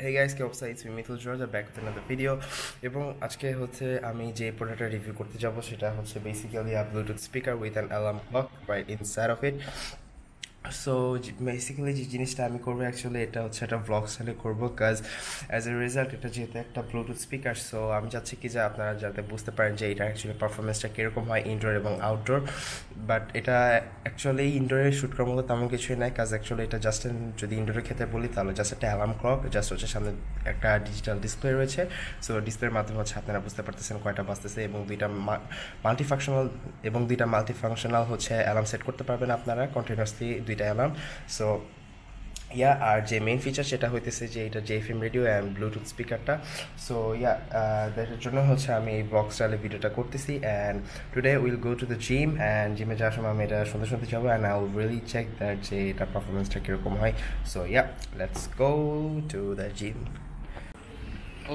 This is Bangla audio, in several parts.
Hey guys, কি অবস্থা? It's me Mithil George, back with another video. এবং আজকে হচ্ছে আমি যে প্রোডাক্টটা রিভিউ করতে যাব সেটা হচ্ছে basically a Bluetooth speaker with an alarm clock right inside of it. So basically যে জিনিসটা আমি করবো অ্যাকচুয়ালি এটা হচ্ছে একটা ব্লগ স্টাইলে করবো, কাজ অ্যাজ এ রেজাল্ট এটা যেহেতু একটা ব্লুটুথ স্পিকার, সো আমি চাচ্ছি কি যে আপনারা যাতে বুঝতে পারেন যে এটা অ্যাকচুয়ালি পারফরমেন্সটা কীরকম হয় ইনডোর এবং আউটডোর। বাট এটা অ্যাকচুয়ালি ইনডোরে শ্যুট করার মতো তেমন কিছুই নাই, কাজ অ্যাকচুয়ালি এটা জাস্ট যদি ইনডোরের ক্ষেত্রে বলি তাহলে জাস্ট একটা অ্যালার্ম ক্লক, জাস্ট হচ্ছে সামনে একটা ডিজিটাল ডিসপ্লে রয়েছে। সো ডিসপ্লের মাধ্যমে হচ্ছে আপনারা বুঝতে পারতেছেন কয়টা বাজতেছে, এবং দুইটা মাল্টিফাংশনাল হচ্ছে অ্যালার্ম সেট করতে পারবেন আপনারা কন্টিনিউয়াসলি, দুইটা অ্যালার্ম। সো ইয়া, আর যে মেইন ফিচার সেটা হইতেছে যে এটা যে এফএম রেডিও অ্যান্ড ব্লুটুথ স্পিকারটা। সো ইয়া, এটার জন্য হচ্ছে আমি এই ব্লগ স্টাইলে ভিডিওটা করতেছি। And today will go to the gym, and জিমে যাওয়ার সময় আমি এটা শুনতে যাবো, and I will really check that যে এটা পারফরমেন্সটা কীরকম হয়। So yeah, let's go to the gym.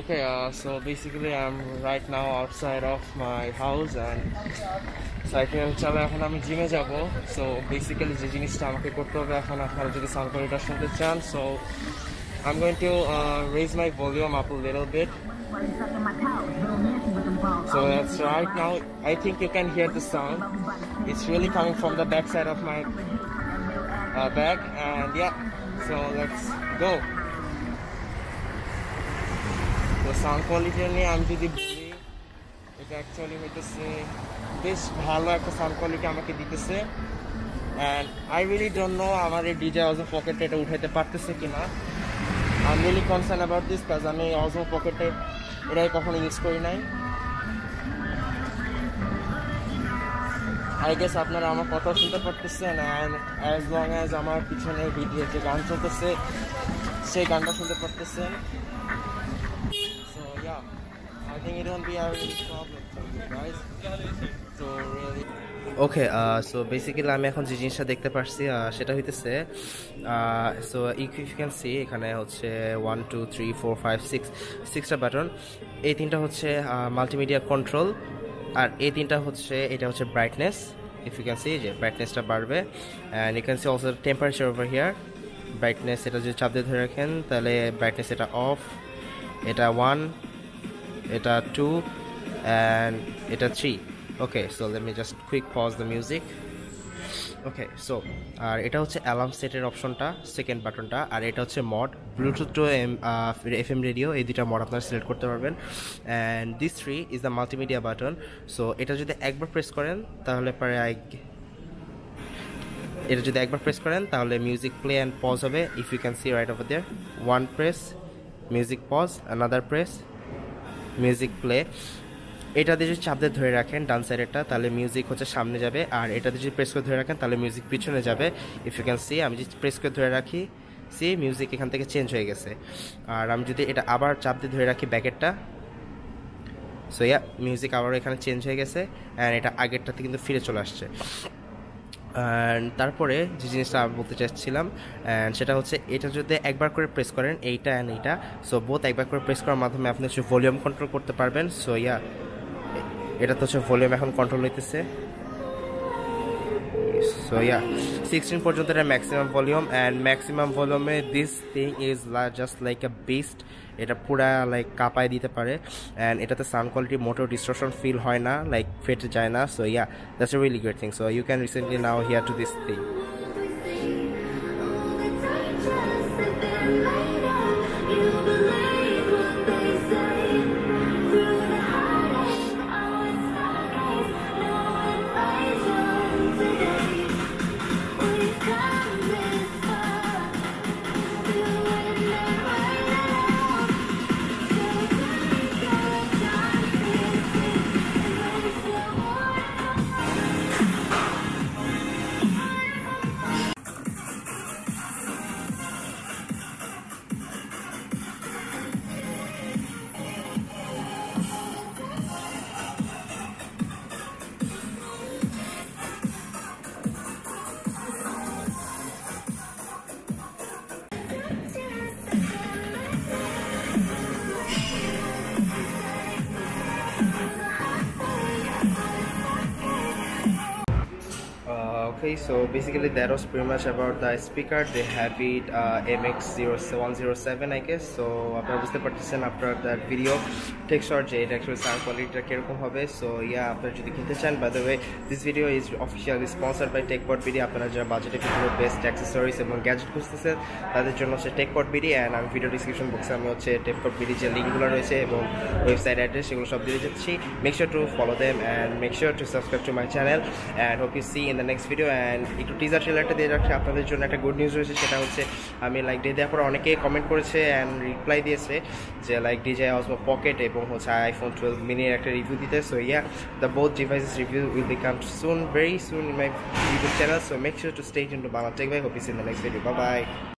Okay, so basically I'm right now outside of my house and cycle চালা এখন আমি জিমে যাব। সো বেসিক্যালি যে জিনিসটা আমাকে করতে হবে এখন, আপনারা যদি সাউন্ড কোয়ালিটি শুনতে চান, so I'm going to raise my volume up a little bit. So that's right now I think you can hear the sound. It's really coming from the back side of my back, and yeah, so let's go. তো সাউন্ড কোয়ালিটি নিয়ে আমি যদি বলি, এটা অ্যাকচুয়ালি হইতেছে বেশ ভালো একটা সাউন্ড কোয়ালিটি আমাকে দিতেছে। And I really don't know আমার এই ডিজে অজো পকেটে এটা উঠাইতে পারতেছে কিনা। I am really concern about this, কাজ আমি অজো পকেটে এটাই কখনো ইউজ করি নাই। আই গেস আপনারা আমার কথাও শুনতে পারতেছেন, অ্যান্ড অ্যাজ লং অ্যাজ আমার পিছনে ভিডিও যে গান চলতেছে সেই গানটা শুনতে পারতেছেন। I think it won't be a really problem for you guys. So really. Okay, so basically আমি এখন যে জিনিসটা দেখতে পারছি সেটা হইতেছে, so if you can see এখানে হচ্ছে 1 2 3 4 5 6টা বাটন। এই তিনটা হচ্ছে মাল্টিমিডিয়া কন্ট্রোল, আর এই তিনটা হচ্ছে এটা হচ্ছে brightness. If you can see যে ব্রাইটনেসটা বাড়বে, and you can see also temperature over here. Brightness এটা যদি চাপ দিয়ে ধরে রাখেন তাহলে ব্রাইটনেস এটা অফ, এটা 1, এটা 2, and এটা 3. Okay, so let me just quick pause the music. Okay, so আর এটা হচ্ছে অ্যালার্ম সেটের অপশনটা, সেকেন্ড বাটনটা, আর এটা হচ্ছে mode Bluetooth to FM radio, এই দুইটা মড আপনারা সিলেক্ট করতে পারবেন। And this 3 is the multimedia button. So এটা যদি একবার প্রেস করেন তাহলে তাহলে মিউজিক প্লে অ্যান্ড পজ হবে। If you can see right over there, 1 press music pause, another press music play. এটা দিয়ে যদি চাপ দিয়ে ধরে রাখেন ডান সাইডেরটা তাহলে মিউজিক হচ্ছে সামনে যাবে, আর এটা দিয়ে যদি প্রেস করে ধরে রাখেন তাহলে মিউজিক পিছনে যাবে। ইফ ইউ ক্যান সি, আমি যদি প্রেস করে ধরে রাখি, সি মিউজিক এখান থেকে চেঞ্জ হয়ে গেছে। আর আমি যদি এটা আবার চাপ দিয়ে ধরে রাখি ব্যাকেরটা, সো ইয়া, মিউজিক আবার এখানে চেঞ্জ হয়ে গেছে, অ্যান্ড এটা আগেরটাতে কিন্তু ফিরে চলে আসছে। অ্যান্ড তারপরে যে জিনিসটা আমি বলতে চাচ্ছিলাম, অ্যান্ড সেটা হচ্ছে এটা যদি একবার করে প্রেস করেন, এইটা অ্যান্ড এইটা, সো বোথ একবার করে প্রেস করার মাধ্যমে আপনি হচ্ছে ভলিউম কন্ট্রোল করতে পারবেন। সো ইয়া, এটা তো হচ্ছে ভলিউম এখন কন্ট্রোল হইতেছে। সো ইয়া, 16 পর্যন্ত এটা ম্যাক্সিমাম ভলিউম, অ্যান্ড ম্যাক্সিমাম ভলিউমে this thing is just like a beast. এটা পুরা লাইক কাঁপায় দিতে পারে, অ্যান্ড এটাতে সাউন্ড কোয়ালিটি মোটেও ডিস্টরশন ফিল হয় না, লাইক ফেটে যায় না। So yeah, that's a really great thing. So you can recently now hear to this thing. Okay, so basically that was pretty much about the speaker. They have it MX107 I guess. So আপনারা বুঝতে পারতেছেন after that video take short যে এটা actually sound quality কিরকম হবে. So yeah, আপনারা যদি কিনতে চান, by the way this video is officially sponsored by TechPod BD. আপনারা যারা বাজেটে ভিডিও বেস্ট অ্যাক্সেসরিজ এবং গ্যাজেট খুঁজতেছেন তাদের জন্য হচ্ছে TechPod BD, and আমি ভিডিও ডিসক্রিপশন বক্সে আমি হচ্ছে TechPod BD যে লিঙ্কগুলো রয়েছে এবং ওয়েবসাইট অ্যাড্রেস সেগুলো সব দিয়ে দিচ্ছি. Make sure to follow them and make sure to subscribe to my channel and hope you see in the next video. And একটু টিজার ট্রেলারটা দিয়ে রাখছি আপনাদের জন্য. একটা গুড নিউজ রয়েছে, সেটা হচ্ছে আমি লাইক ডে দেওয়ার পর অনেকে কমেন্ট করেছে অ্যান্ড রিপ্লাই দিয়েছে যে লাইক DJI Osmo Pocket এবং হচ্ছে iPhone 12 mini একটা রিভিউ দিতে. So yeah, the both devices review will become soon, very soon in my YouTube channel. So make sure to stay tuned to Bangla Tech. Hope you see in the next video. Bye bye.